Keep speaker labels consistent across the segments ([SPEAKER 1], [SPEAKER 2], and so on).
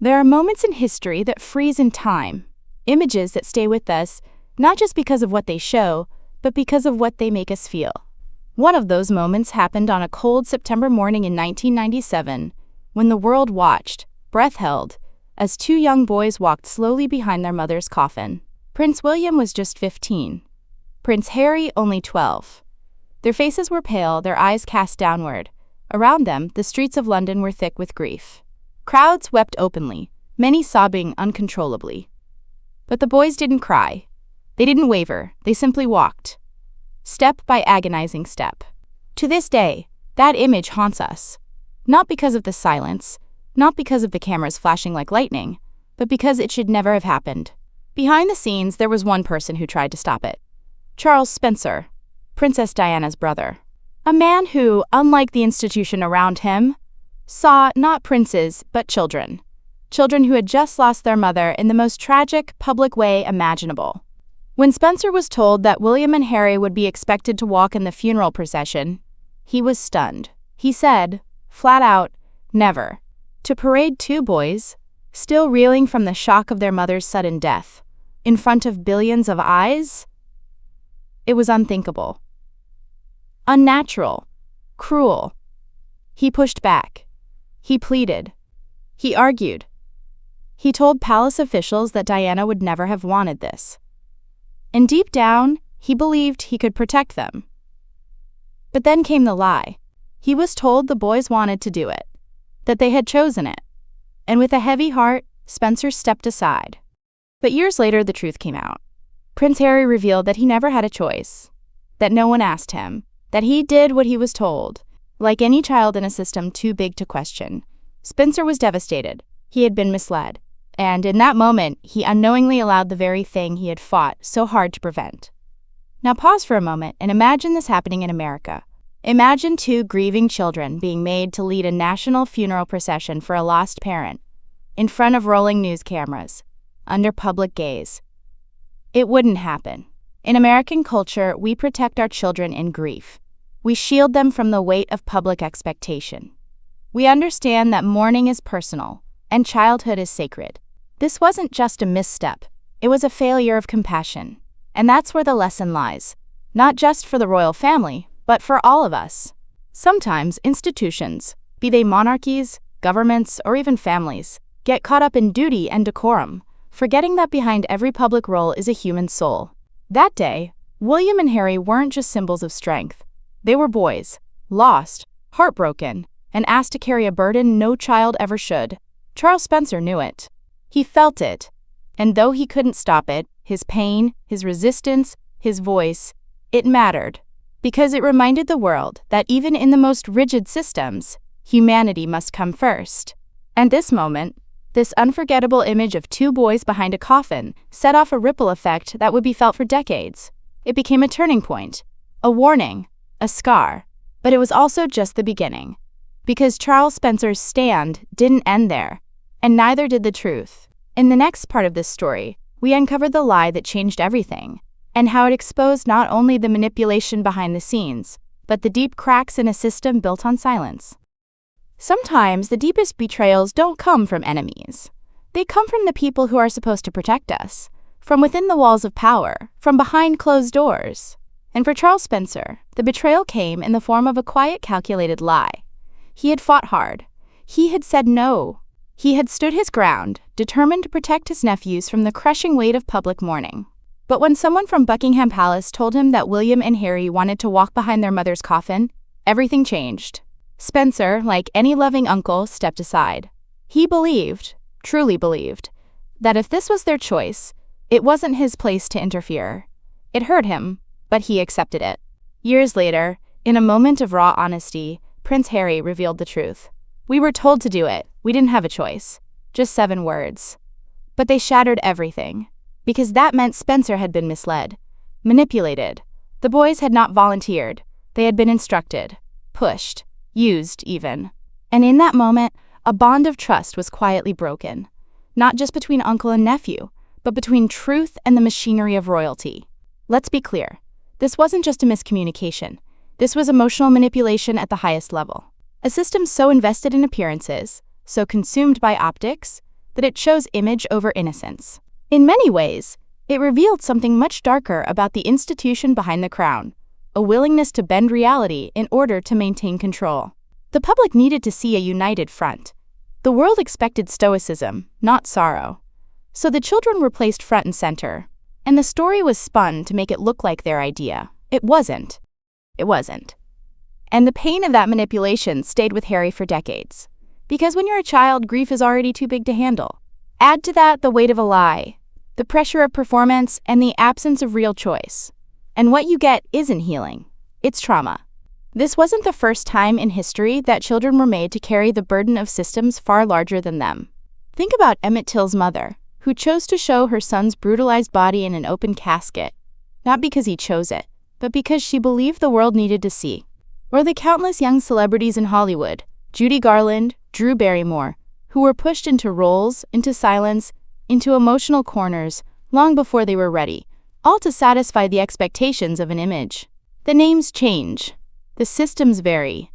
[SPEAKER 1] There are moments in history that freeze in time, images that stay with us, not just because of what they show, but because of what they make us feel. One of those moments happened on a cold September morning in 1997, when the world watched, breath held, as two young boys walked slowly behind their mother's coffin. Prince William was just 15. Prince Harry only 12. Their faces were pale, their eyes cast downward. Around them, the streets of London were thick with grief. Crowds wept openly, many sobbing uncontrollably. But the boys didn't cry. They didn't waver, they simply walked. Step by agonizing step. To this day, that image haunts us. Not because of the silence, not because of the cameras flashing like lightning, but because it should never have happened. Behind the scenes, there was one person who tried to stop it. Charles Spencer, Princess Diana's brother. A man who, unlike the institution around him, saw not princes, but children. Children who had just lost their mother in the most tragic, public way imaginable. When Spencer was told that William and Harry would be expected to walk in the funeral procession, he was stunned. He said, flat out, never. To parade two boys, still reeling from the shock of their mother's sudden death, in front of billions of eyes? It was unthinkable. Unnatural. Cruel. He pushed back. He pleaded. He argued. He told palace officials that Diana would never have wanted this. And deep down, he believed he could protect them. But then came the lie. He was told the boys wanted to do it, that they had chosen it. And with a heavy heart, Spencer stepped aside. But years later, the truth came out. Prince Harry revealed that he never had a choice, that no one asked him, that he did what he was told. Like any child in a system too big to question, Spencer was devastated. He had been misled. And in that moment, he unknowingly allowed the very thing he had fought so hard to prevent. Now pause for a moment and imagine this happening in America. Imagine two grieving children being made to lead a national funeral procession for a lost parent, in front of rolling news cameras, under public gaze. It wouldn't happen. In American culture, we protect our children in grief. We shield them from the weight of public expectation. We understand that mourning is personal, and childhood is sacred. This wasn't just a misstep, it was a failure of compassion. And that's where the lesson lies, not just for the royal family, but for all of us. Sometimes institutions, be they monarchies, governments, or even families, get caught up in duty and decorum, forgetting that behind every public role is a human soul. That day, William and Harry weren't just symbols of strength. They were boys, lost, heartbroken, and asked to carry a burden no child ever should. Charles Spencer knew it. He felt it. And though he couldn't stop it, his pain, his resistance, his voice, it mattered. Because it reminded the world that even in the most rigid systems, humanity must come first. And this moment, this unforgettable image of two boys behind a coffin, set off a ripple effect that would be felt for decades. It became a turning point, a warning, a scar. But it was also just the beginning. Because Charles Spencer's stand didn't end there, and neither did the truth. In the next part of this story, we uncovered the lie that changed everything, and how it exposed not only the manipulation behind the scenes, but the deep cracks in a system built on silence. Sometimes the deepest betrayals don't come from enemies. They come from the people who are supposed to protect us, from within the walls of power, from behind closed doors. And for Charles Spencer, the betrayal came in the form of a quiet, calculated lie. He had fought hard. He had said no. He had stood his ground, determined to protect his nephews from the crushing weight of public mourning. But when someone from Buckingham Palace told him that William and Harry wanted to walk behind their mother's coffin, everything changed. Spencer, like any loving uncle, stepped aside. He believed, truly believed, that if this was their choice, it wasn't his place to interfere. It hurt him, but he accepted it. Years later, in a moment of raw honesty, Prince Harry revealed the truth. We were told to do it. We didn't have a choice. Just 7 words. But they shattered everything. Because that meant Spencer had been misled, manipulated. The boys had not volunteered. They had been instructed, pushed, used even. And in that moment, a bond of trust was quietly broken. Not just between uncle and nephew, but between truth and the machinery of royalty. Let's be clear. This wasn't just a miscommunication. This was emotional manipulation at the highest level. A system so invested in appearances, so consumed by optics, that it chose image over innocence. In many ways, it revealed something much darker about the institution behind the crown, a willingness to bend reality in order to maintain control. The public needed to see a united front. The world expected stoicism, not sorrow. So the children were placed front and center, and the story was spun to make it look like their idea. It wasn't. It wasn't. And the pain of that manipulation stayed with Harry for decades. Because when you're a child, grief is already too big to handle. Add to that the weight of a lie, the pressure of performance, and the absence of real choice. And what you get isn't healing. It's trauma. This wasn't the first time in history that children were made to carry the burden of systems far larger than them. Think about Emmett Till's mother, who chose to show her son's brutalized body in an open casket, not because he chose it, but because she believed the world needed to see. Or the countless young celebrities in Hollywood, Judy Garland, Drew Barrymore, who were pushed into roles, into silence, into emotional corners, long before they were ready, all to satisfy the expectations of an image. The names change. The systems vary.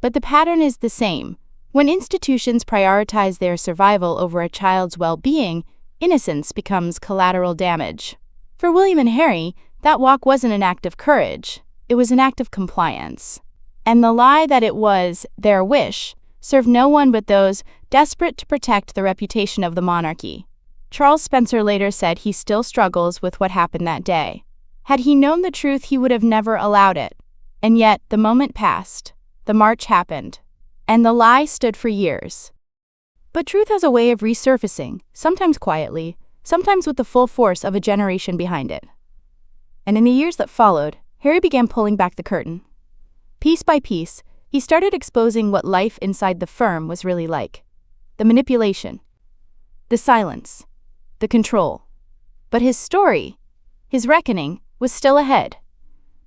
[SPEAKER 1] But the pattern is the same. When institutions prioritize their survival over a child's well-being, innocence becomes collateral damage. For William and Harry, that walk wasn't an act of courage. It was an act of compliance. And the lie that it was their wish served no one but those desperate to protect the reputation of the monarchy. Charles Spencer later said he still struggles with what happened that day. Had he known the truth, he would have never allowed it. And yet, the moment passed, the march happened, and the lie stood for years. But truth has a way of resurfacing, sometimes quietly, sometimes with the full force of a generation behind it. And in the years that followed, Harry began pulling back the curtain. Piece by piece, he started exposing what life inside the firm was really like. The manipulation, the silence, the control. But his story, his reckoning, was still ahead.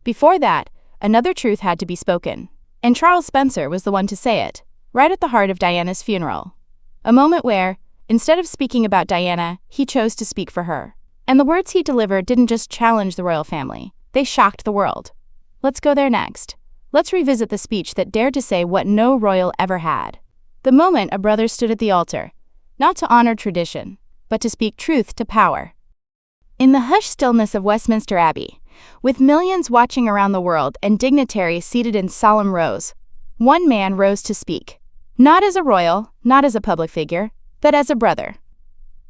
[SPEAKER 1] Before that, another truth had to be spoken. And Charles Spencer was the one to say it, right at the heart of Diana's funeral. A moment where, instead of speaking about Diana, he chose to speak for her. And the words he delivered didn't just challenge the royal family, they shocked the world. Let's go there next. Let's revisit the speech that dared to say what no royal ever had. The moment a brother stood at the altar, not to honor tradition, but to speak truth to power. In the hushed stillness of Westminster Abbey, with millions watching around the world and dignitaries seated in solemn rows, one man rose to speak, not as a royal, not as a public figure, but as a brother.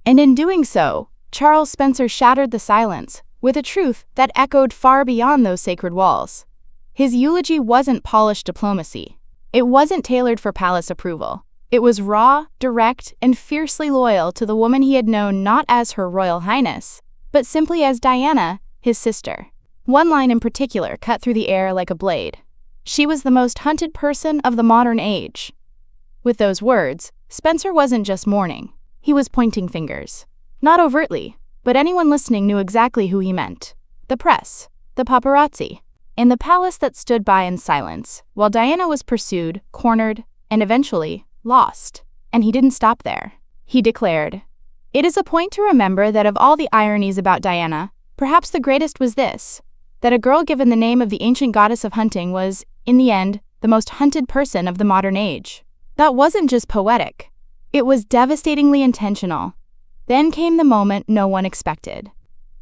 [SPEAKER 1] And in doing so, Charles Spencer shattered the silence with a truth that echoed far beyond those sacred walls. His eulogy wasn't polished diplomacy. It wasn't tailored for palace approval. It was raw, direct, and fiercely loyal to the woman he had known not as Her Royal Highness, but simply as Diana, his sister. One line in particular cut through the air like a blade. She was the most hunted person of the modern age. With those words, Spencer wasn't just mourning. He was pointing fingers. Not overtly, but anyone listening knew exactly who he meant. The press, the paparazzi, in the palace that stood by in silence, while Diana was pursued, cornered, and eventually lost. And he didn't stop there. He declared, "It is a point to remember that of all the ironies about Diana, perhaps the greatest was this, that a girl given the name of the ancient goddess of hunting was, in the end, the most hunted person of the modern age." That wasn't just poetic. It was devastatingly intentional. Then came the moment no one expected.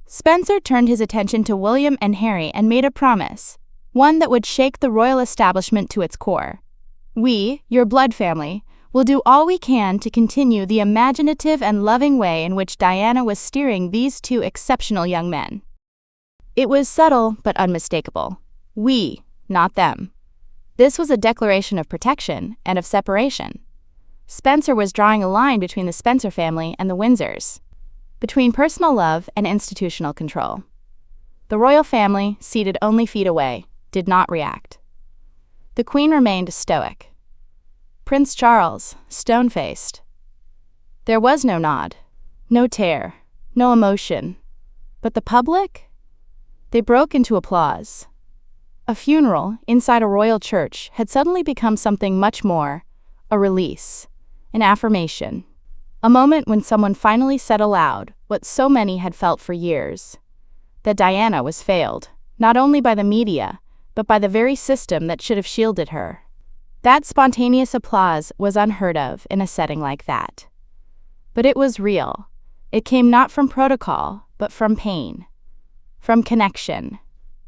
[SPEAKER 1] Spencer turned his attention to William and Harry and made a promise, one that would shake the royal establishment to its core. "We, your blood family, will do all we can to continue the imaginative and loving way in which Diana was steering these two exceptional young men." It was subtle but unmistakable. We, not them. This was a declaration of protection and of separation. Spencer was drawing a line between the Spencer family and the Windsors, between personal love and institutional control. The royal family, seated only feet away, did not react. The Queen remained stoic. Prince Charles, stone-faced. There was no nod, no tear, no emotion. But the public? They broke into applause. A funeral inside a royal church had suddenly become something much more, a release, an affirmation. A moment when someone finally said aloud what so many had felt for years, that Diana was failed, not only by the media, but by the very system that should have shielded her. That spontaneous applause was unheard of in a setting like that. But it was real. It came not from protocol, but from pain, from connection,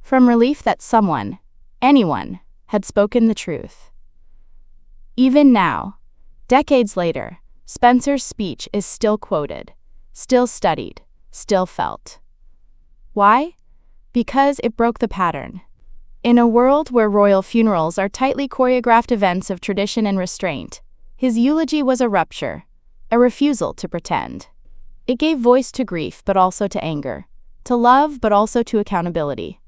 [SPEAKER 1] from relief that someone, anyone, had spoken the truth. Even now, decades later, Spencer's speech is still quoted, still studied, still felt. Why? Because it broke the pattern. In a world where royal funerals are tightly choreographed events of tradition and restraint, his eulogy was a rupture, a refusal to pretend. It gave voice to grief but also to anger, to love but also to accountability.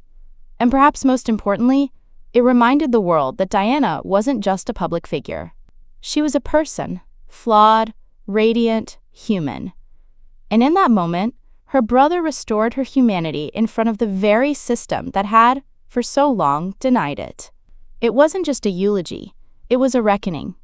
[SPEAKER 1] And perhaps most importantly, it reminded the world that Diana wasn't just a public figure. She was a person, flawed, radiant, human. And in that moment, her brother restored her humanity in front of the very system that had, for so long, denied it. It wasn't just a eulogy, it was a reckoning.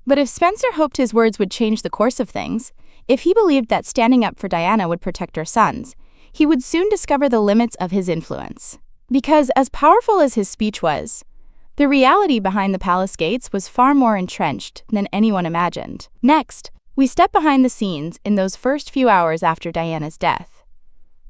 [SPEAKER 1] But if Spencer hoped his words would change the course of things, if he believed that standing up for Diana would protect her sons, he would soon discover the limits of his influence. Because as powerful as his speech was, the reality behind the palace gates was far more entrenched than anyone imagined. Next, we step behind the scenes in those first few hours after Diana's death.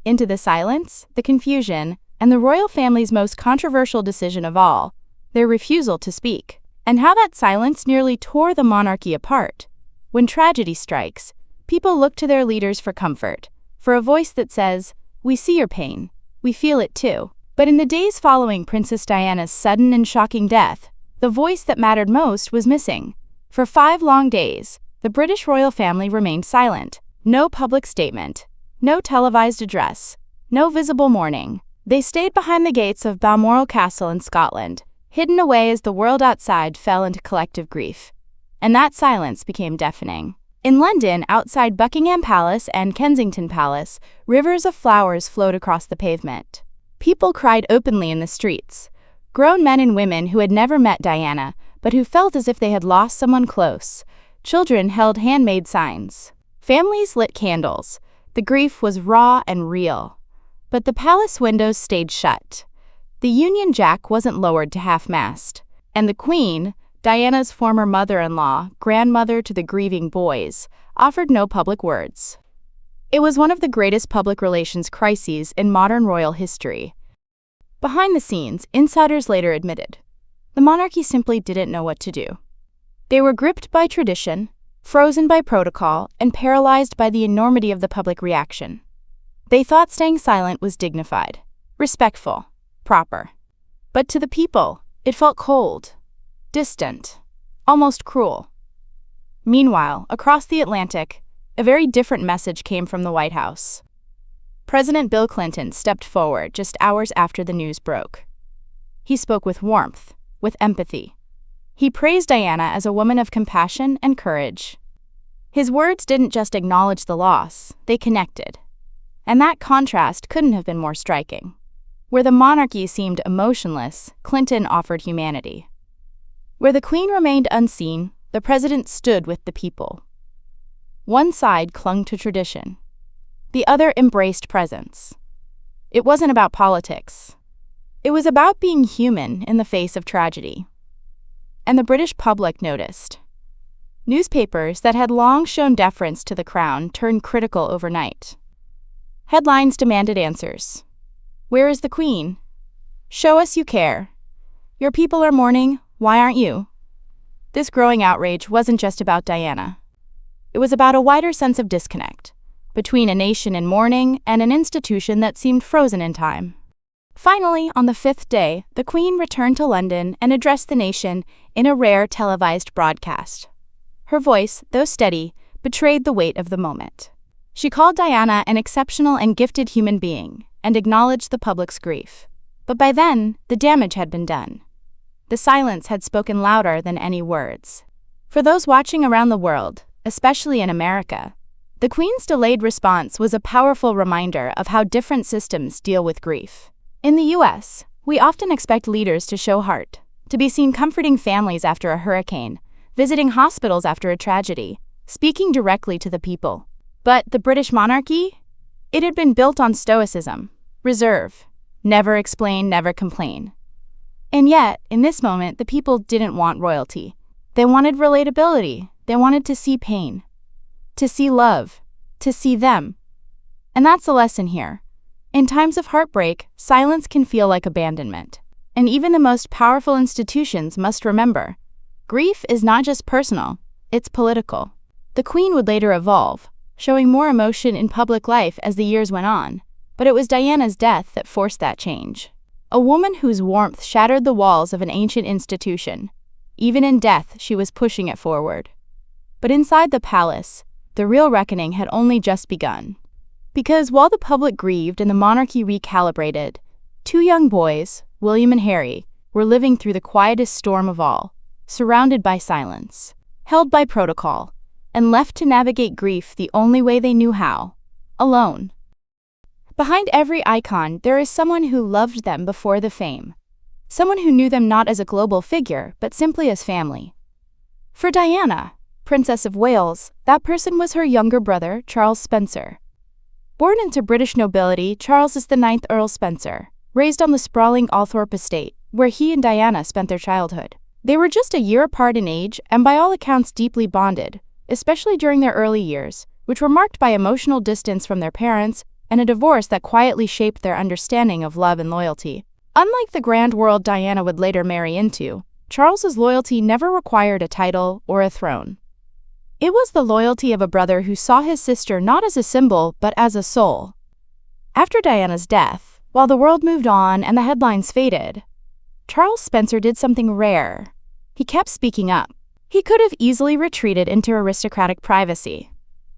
[SPEAKER 1] Into the silence, the confusion, and the royal family's most controversial decision of all, their refusal to speak. And how that silence nearly tore the monarchy apart. When tragedy strikes, people look to their leaders for comfort, for a voice that says, "We see your pain, we feel it too." But in the days following Princess Diana's sudden and shocking death, the voice that mattered most was missing. For 5 long days, the British royal family remained silent. No public statement, no televised address, no visible mourning. They stayed behind the gates of Balmoral Castle in Scotland, hidden away as the world outside fell into collective grief. And that silence became deafening. In London, outside Buckingham Palace and Kensington Palace, rivers of flowers flowed across the pavement. People cried openly in the streets. Grown men and women who had never met Diana, but who felt as if they had lost someone close. Children held handmade signs. Families lit candles. The grief was raw and real. But the palace windows stayed shut. The Union Jack wasn't lowered to half-mast, and the Queen, Diana's former mother-in-law, grandmother to the grieving boys, offered no public words. It was one of the greatest public relations crises in modern royal history. Behind the scenes, insiders later admitted, the monarchy simply didn't know what to do. They were gripped by tradition, frozen by protocol, and paralyzed by the enormity of the public reaction. They thought staying silent was dignified, respectful, proper. But to the people, it felt cold, distant, almost cruel. Meanwhile, across the Atlantic, a very different message came from the White House. President Bill Clinton stepped forward just hours after the news broke. He spoke with warmth, with empathy. He praised Diana as a woman of compassion and courage. His words didn't just acknowledge the loss, they connected. And that contrast couldn't have been more striking. Where the monarchy seemed emotionless, Clinton offered humanity. Where the Queen remained unseen, the president stood with the people. One side clung to tradition. The other embraced presence. It wasn't about politics. It was about being human in the face of tragedy. And the British public noticed. Newspapers that had long shown deference to the crown turned critical overnight. Headlines demanded answers. Where is the Queen? Show us you care. Your people are mourning, why aren't you? This growing outrage wasn't just about Diana. It was about a wider sense of disconnect between a nation in mourning and an institution that seemed frozen in time. Finally, on the 5th day, the Queen returned to London and addressed the nation in a rare televised broadcast. Her voice, though steady, betrayed the weight of the moment. She called Diana an exceptional and gifted human being and acknowledged the public's grief. But by then, the damage had been done. The silence had spoken louder than any words. For those watching around the world, especially in America, the Queen's delayed response was a powerful reminder of how different systems deal with grief. In the U.S., we often expect leaders to show heart, to be seen comforting families after a hurricane, visiting hospitals after a tragedy, speaking directly to the people. But the British monarchy? It had been built on stoicism, reserve, never explain, never complain. And yet, in this moment, the people didn't want royalty. They wanted relatability. They wanted to see pain. to see love, to see them. And that's the lesson here. In times of heartbreak, silence can feel like abandonment. And even the most powerful institutions must remember, grief is not just personal, it's political. The Queen would later evolve, showing more emotion in public life as the years went on, but it was Diana's death that forced that change. A woman whose warmth shattered the walls of an ancient institution. Even in death, she was pushing it forward. But inside the palace, the real reckoning had only just begun. Because while the public grieved and the monarchy recalibrated, two young boys, William and Harry, were living through the quietest storm of all, surrounded by silence, held by protocol, and left to navigate grief the only way they knew how, alone. Behind every icon, there is someone who loved them before the fame. Someone who knew them not as a global figure, but simply as family. For Diana, Princess of Wales, that person was her younger brother, Charles Spencer. Born into British nobility, Charles is the 9th Earl Spencer, raised on the sprawling Althorpe estate, where he and Diana spent their childhood. They were just a year apart in age and by all accounts deeply bonded, especially during their early years, which were marked by emotional distance from their parents and a divorce that quietly shaped their understanding of love and loyalty. Unlike the grand world Diana would later marry into, Charles's loyalty never required a title or a throne. It was the loyalty of a brother who saw his sister not as a symbol but as a soul. After Diana's death, while the world moved on and the headlines faded, Charles Spencer did something rare. He kept speaking up. He could have easily retreated into aristocratic privacy.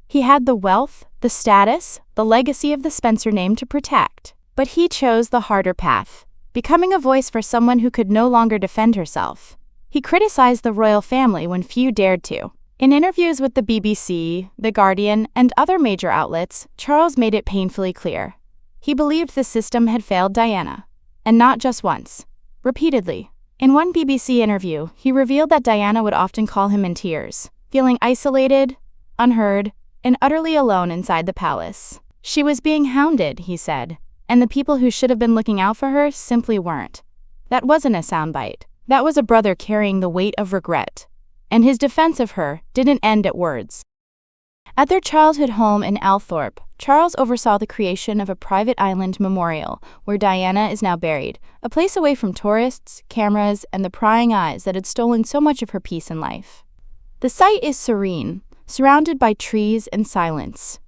[SPEAKER 1] He had the wealth, the status, the legacy of the Spencer name to protect. But he chose the harder path, becoming a voice for someone who could no longer defend herself. He criticized the royal family when few dared to. In interviews with the BBC, The Guardian, and other major outlets, Charles made it painfully clear. He believed the system had failed Diana. And not just once. Repeatedly. In one BBC interview, he revealed that Diana would often call him in tears, feeling isolated, unheard, and utterly alone inside the palace. She was being hounded, he said, and the people who should have been looking out for her simply weren't. That wasn't a soundbite. That was a brother carrying the weight of regret. And his defense of her didn't end at words. At their childhood home in Althorpe, Charles oversaw the creation of a private island memorial where Diana is now buried, a place away from tourists, cameras, and the prying eyes that had stolen so much of her peace in life. The site is serene, surrounded by trees and silence.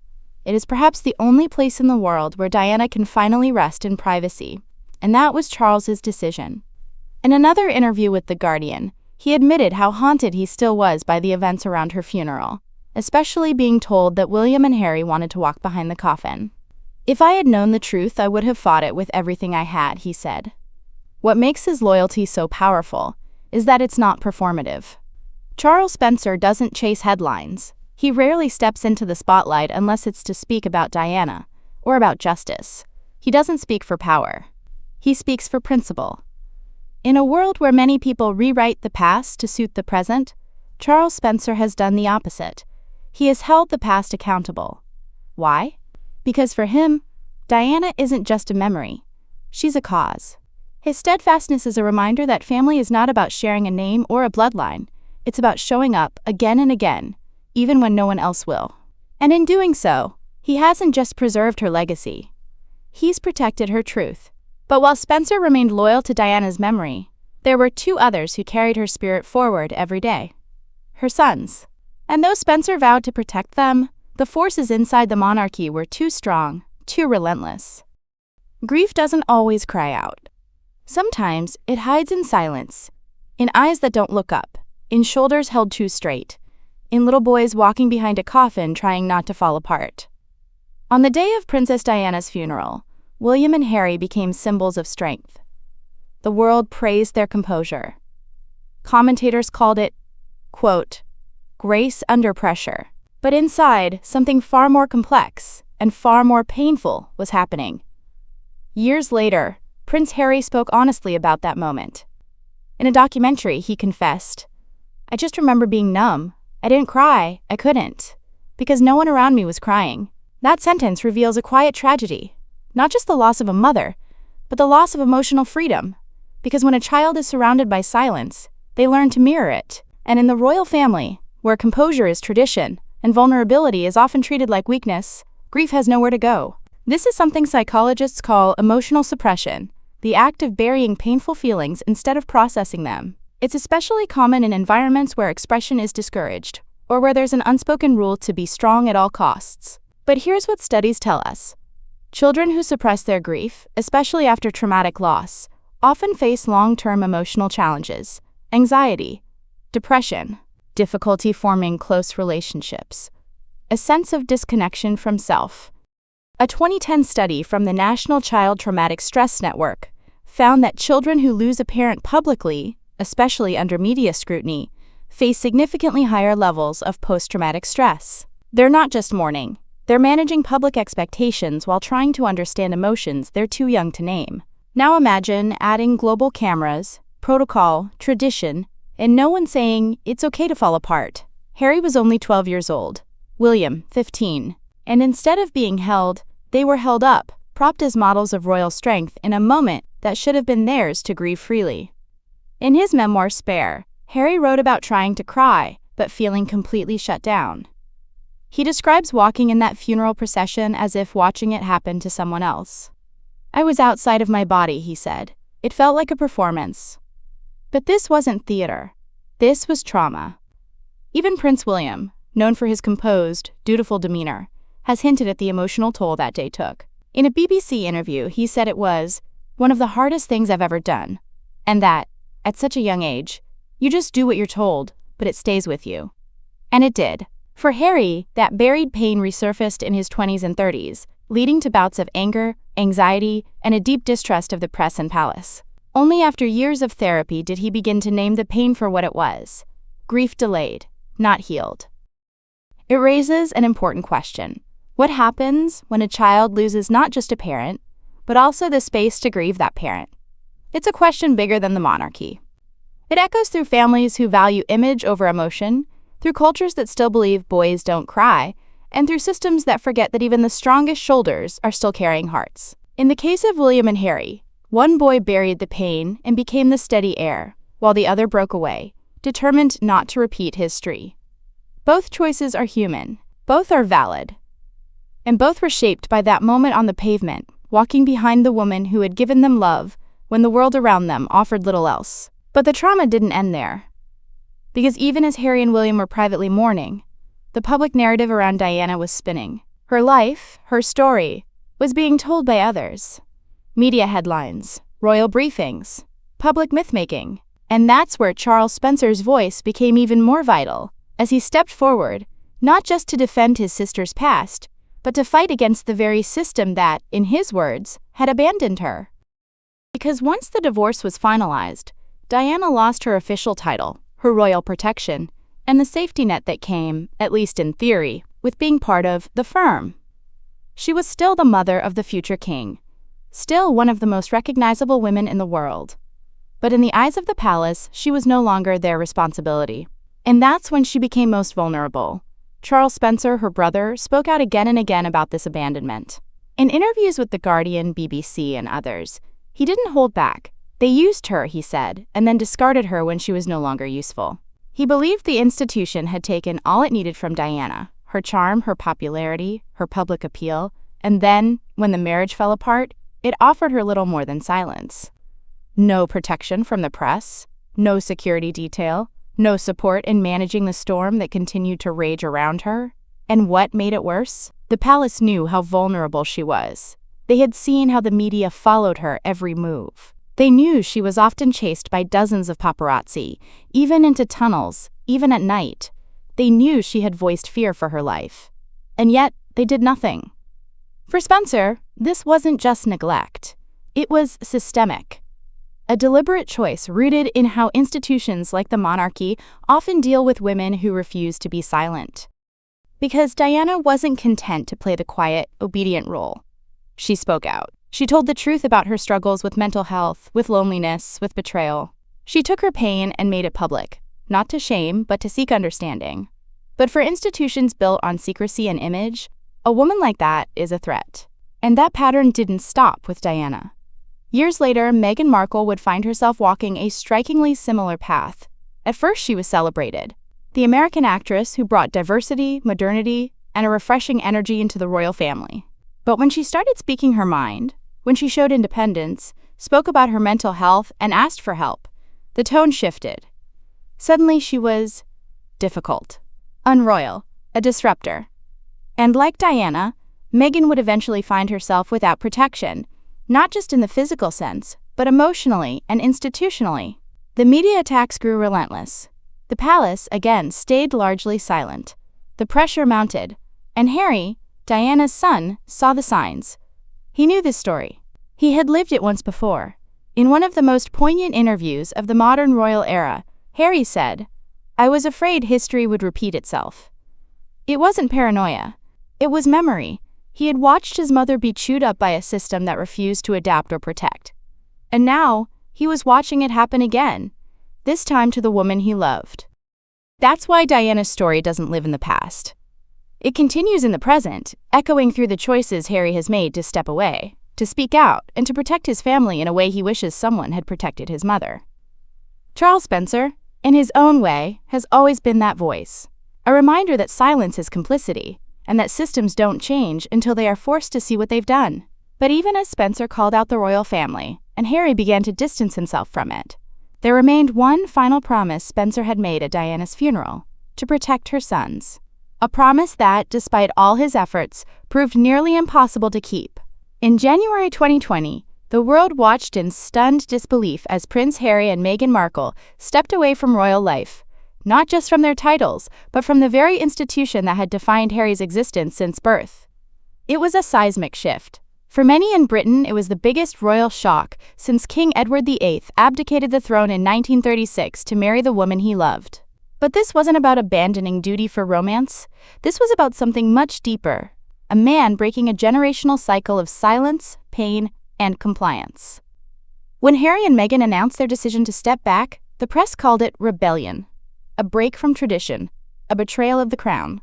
[SPEAKER 1] It is perhaps the only place in the world where Diana can finally rest in privacy, and that was Charles's decision. In another interview with The Guardian, he admitted how haunted he still was by the events around her funeral, especially being told that William and Harry wanted to walk behind the coffin. "If I had known the truth, I would have fought it with everything I had," he said. What makes his loyalty so powerful is that it's not performative. Charles Spencer doesn't chase headlines. He rarely steps into the spotlight unless it's to speak about Diana or about justice. He doesn't speak for power. He speaks for principle. In a world where many people rewrite the past to suit the present, Charles Spencer has done the opposite. He has held the past accountable. Why? Because for him, Diana isn't just a memory. She's a cause. His steadfastness is a reminder that family is not about sharing a name or a bloodline. It's about showing up again and again, even when no one else will. And in doing so, he hasn't just preserved her legacy. He's protected her truth. But while Spencer remained loyal to Diana's memory, there were two others who carried her spirit forward every day. Her sons. And though Spencer vowed to protect them, the forces inside the monarchy were too strong, too relentless. Grief doesn't always cry out. Sometimes it hides in silence, in eyes that don't look up, in shoulders held too straight, in little boys walking behind a coffin trying not to fall apart. On the day of Princess Diana's funeral, William and Harry became symbols of strength. The world praised their composure. Commentators called it, quote, grace under pressure. But inside, something far more complex and far more painful was happening. Years later, Prince Harry spoke honestly about that moment. In a documentary, he confessed, "I just remember being numb. I didn't cry. I couldn't. Because no one around me was crying." That sentence reveals a quiet tragedy. Not just the loss of a mother, but the loss of emotional freedom. Because when a child is surrounded by silence, they learn to mirror it. And in the royal family, where composure is tradition, and vulnerability is often treated like weakness, grief has nowhere to go. This is something psychologists call emotional suppression, the act of burying painful feelings instead of processing them. It's especially common in environments where expression is discouraged, or where there's an unspoken rule to be strong at all costs. But here's what studies tell us. Children who suppress their grief, especially after traumatic loss, often face long-term emotional challenges, anxiety, depression, difficulty forming close relationships, a sense of disconnection from self. A 2010 study from the National Child Traumatic Stress Network found that children who lose a parent publicly, especially under media scrutiny, face significantly higher levels of post-traumatic stress. They're not just mourning, they're managing public expectations while trying to understand emotions they're too young to name. Now imagine adding global cameras, protocol, tradition, and no one saying, it's okay to fall apart. Harry was only 12 years old, William, 15, and instead of being held, they were held up, propped as models of royal strength in a moment that should have been theirs to grieve freely. In his memoir Spare, Harry wrote about trying to cry, but feeling completely shut down. He describes walking in that funeral procession as if watching it happen to someone else. I was outside of my body, he said. It felt like a performance. But this wasn't theater. This was trauma. Even Prince William, known for his composed, dutiful demeanor, has hinted at the emotional toll that day took. In a BBC interview, he said it was one of the hardest things I've ever done, and that, at such a young age, you just do what you're told, but it stays with you. And it did. For Harry, that buried pain resurfaced in his 20s and 30s, leading to bouts of anger, anxiety, and a deep distrust of the press and palace. Only after years of therapy did he begin to name the pain for what it was: grief delayed, not healed. It raises an important question. What happens when a child loses not just a parent, but also the space to grieve that parent? It's a question bigger than the monarchy. It echoes through families who value image over emotion, through cultures that still believe boys don't cry, and through systems that forget that even the strongest shoulders are still carrying hearts. In the case of William and Harry, one boy buried the pain and became the steady heir, while the other broke away, determined not to repeat history. Both choices are human, both are valid, and both were shaped by that moment on the pavement, walking behind the woman who had given them love when the world around them offered little else. But the trauma didn't end there. Because even as Harry and William were privately mourning, the public narrative around Diana was spinning. Her life, her story, was being told by others. Media headlines, royal briefings, public myth-making. And that's where Charles Spencer's voice became even more vital, as he stepped forward, not just to defend his sister's past, but to fight against the very system that, in his words, had abandoned her. Because once the divorce was finalized, Diana lost her official title, her royal protection, and the safety net that came, at least in theory, with being part of the firm. She was still the mother of the future king, still one of the most recognizable women in the world. But in the eyes of the palace, she was no longer their responsibility. And that's when she became most vulnerable. Charles Spencer, her brother, spoke out again and again about this abandonment. In interviews with The Guardian, BBC, and others, he didn't hold back. They used her, he said, and then discarded her when she was no longer useful. He believed the institution had taken all it needed from Diana, her charm, her popularity, her public appeal, and then, when the marriage fell apart, it offered her little more than silence. No protection from the press, no security detail, no support in managing the storm that continued to rage around her. And what made it worse? The palace knew how vulnerable she was. They had seen how the media followed her every move. They knew she was often chased by dozens of paparazzi, even into tunnels, even at night. They knew she had voiced fear for her life. And yet, they did nothing. For Spencer, this wasn't just neglect. It was systemic. A deliberate choice rooted in how institutions like the monarchy often deal with women who refuse to be silent. Because Diana wasn't content to play the quiet, obedient role. She spoke out. She told the truth about her struggles with mental health, with loneliness, with betrayal. She took her pain and made it public, not to shame, but to seek understanding. But for institutions built on secrecy and image, a woman like that is a threat. And that pattern didn't stop with Diana. Years later, Meghan Markle would find herself walking a strikingly similar path. At first, she was celebrated. the American actress who brought diversity, modernity, and a refreshing energy into the royal family. But when she started speaking her mind, when she showed independence, spoke about her mental health, and asked for help, the tone shifted. Suddenly she was difficult, unroyal, a disruptor. And like Diana, Meghan would eventually find herself without protection, not just in the physical sense, but emotionally and institutionally. The media attacks grew relentless. The palace, again, stayed largely silent. The pressure mounted, and Harry, Diana's son, saw the signs. He knew this story. He had lived it once before. In one of the most poignant interviews of the modern royal era, Harry said, "I was afraid history would repeat itself." It wasn't paranoia. It was memory. He had watched his mother be chewed up by a system that refused to adapt or protect. And now, he was watching it happen again, this time to the woman he loved. That's why Diana's story doesn't live in the past. It continues in the present, echoing through the choices Harry has made to step away, to speak out, and to protect his family in a way he wishes someone had protected his mother. Charles Spencer, in his own way, has always been that voice, a reminder that silence is complicity, and that systems don't change until they are forced to see what they've done. But even as Spencer called out the royal family, and Harry began to distance himself from it, there remained one final promise Spencer had made at Diana's funeral: to protect her sons. A promise that, despite all his efforts, proved nearly impossible to keep. In January 2020, the world watched in stunned disbelief as Prince Harry and Meghan Markle stepped away from royal life, not just from their titles, but from the very institution that had defined Harry's existence since birth. It was a seismic shift. For many in Britain, it was the biggest royal shock since King Edward VIII abdicated the throne in 1936 to marry the woman he loved. But this wasn't about abandoning duty for romance. This was about something much deeper: a man breaking a generational cycle of silence, pain, and compliance. When Harry and Meghan announced their decision to step back, the press called it rebellion, a break from tradition, a betrayal of the crown.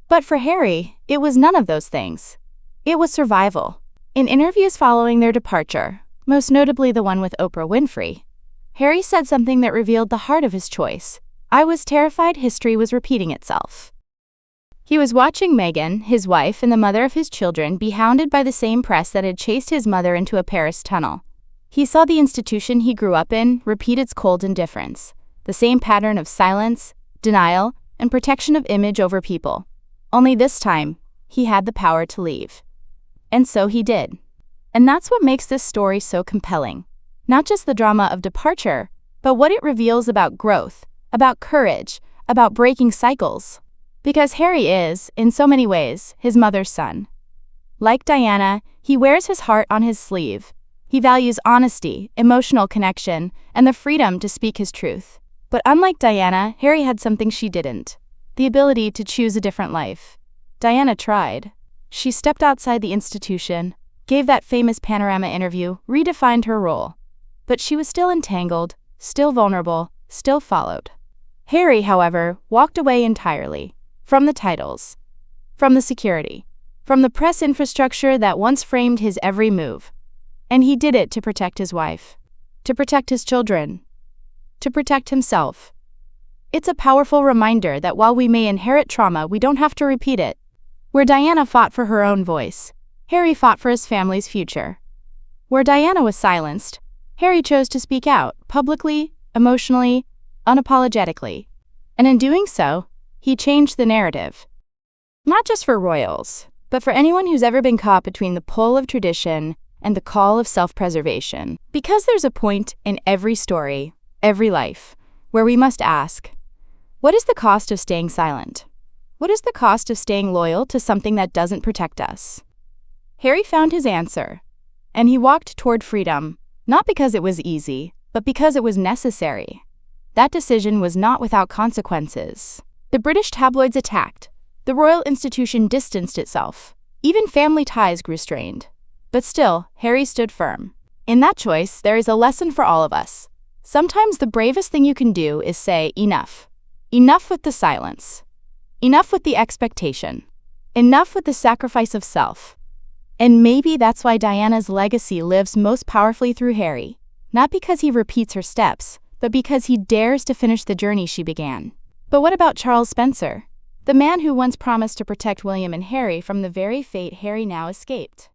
[SPEAKER 1] But for Harry, it was none of those things. It was survival. In interviews following their departure, most notably the one with Oprah Winfrey, Harry said something that revealed the heart of his choice: "I was terrified history was repeating itself." He was watching Meghan, his wife and the mother of his children, be hounded by the same press that had chased his mother into a Paris tunnel. He saw the institution he grew up in repeat its cold indifference, the same pattern of silence, denial, and protection of image over people. Only this time, he had the power to leave. And so he did. And that's what makes this story so compelling. Not just the drama of departure, but what it reveals about growth, about courage, about breaking cycles. Because Harry is, in so many ways, his mother's son. Like Diana, he wears his heart on his sleeve. He values honesty, emotional connection, and the freedom to speak his truth. But unlike Diana, Harry had something she didn't: the ability to choose a different life. Diana tried. She stepped outside the institution, gave that famous panorama interview, redefined her role. But she was still entangled, still vulnerable, still followed. Harry, however, walked away entirely. From the titles, from the security, from the press infrastructure that once framed his every move. And he did it to protect his wife, to protect his children, to protect himself. It's a powerful reminder that while we may inherit trauma, we don't have to repeat it. Where Diana fought for her own voice, Harry fought for his family's future. Where Diana was silenced, Harry chose to speak out, publicly, emotionally, unapologetically. And in doing so, he changed the narrative. Not just for royals, but for anyone who's ever been caught between the pull of tradition and the call of self-preservation. Because there's a point in every story, every life, where we must ask, what is the cost of staying silent? What is the cost of staying loyal to something that doesn't protect us? Harry found his answer, and he walked toward freedom, not because it was easy, but because it was necessary. That decision was not without consequences. The British tabloids attacked. The royal institution distanced itself. Even family ties grew strained. But still, Harry stood firm. In that choice, there is a lesson for all of us. Sometimes the bravest thing you can do is say enough. Enough with the silence. Enough with the expectation. Enough with the sacrifice of self. And maybe that's why Diana's legacy lives most powerfully through Harry. Not because he repeats her steps, but because he dares to finish the journey she began. But what about Charles Spencer, the man who once promised to protect William and Harry from the very fate Harry now escaped?